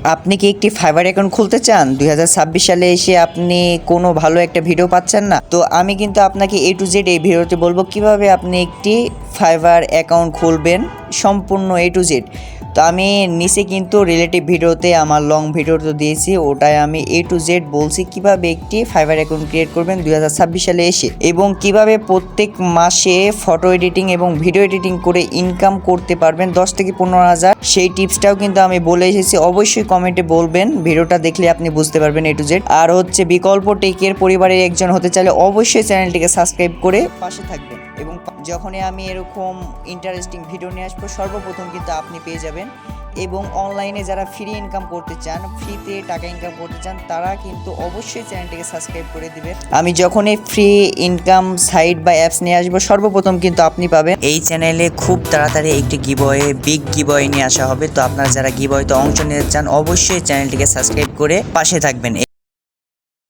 আপনি কি একটি ফাইবার অ্যাকাউন্ট খুলতে চান? 2026 সালে এসে আপনি কোনো ভালো একটা ভিডিও পাচ্ছেন না? তো আমি কিন্তু আপনাকে A to Z এই ভিডিওতে বলবো কিভাবে আপনি একটি ফাইবার অ্যাকাউন্ট খুলবেন, সম্পূর্ণ A to Z। তো আমি নিচে কিন্তু রিলেটিভ ভিডিওতে আমার লং ভিডিও তো দিয়েছি, ওটায় আমি A to Z বলছি কিভাবে একটি ফাইবার অ্যাকাউন্ট ক্রিয়েট করবেন 2026 সালে এসে, এবং কিভাবে প্রত্যেক মাসে ফটো এডিটিং এবং ভিডিও এডিটিং করে ইনকাম করতে পারবেন 10 থেকে 15,000। সেই টিপসটাও কিন্তু আমি বলে এসেছি, অবশ্যই কমেন্টে বলবেন, ভিডিওটা দেখলে আপনি বুঝতে পারবেন A to Z। আর হচ্ছে বিকল্প টেকের পরিবারের একজন হতে চাইলে অবশ্যই চ্যানেলটিকে সাবস্ক্রাইব করে পাশে থাকবেন, এবং যখনই আমি এরকম ইন্টারেস্টিং ভিডিও নিয়ে আসবো সর্বপ্রথম কিন্তু আপনি পেয়ে যাবেন। এবং অনলাইনে যারা ফ্রি ইনকাম করতে চান, ফ্রিতে টাকা ইনকাম করতে চান, তারা কিন্তু অবশ্যই চ্যানেলটিকে সাবস্ক্রাইব করে দিবেন। আমি যখনই ফ্রি ইনকাম সাইট বা অ্যাপস নিয়ে আসবো সর্বপ্রথম কিন্তু আপনি পাবেন। এই চ্যানেলে খুব তাড়াতাড়ি একটি গিভওয়ে, বিগ গিভওয়ে নিয়ে আসা হবে। তো আপনারা যারা গিভওয়েতে অংশ নিতে চান অবশ্যই চ্যানেলটিকে সাবস্ক্রাইব করে পাশে থাকবেন।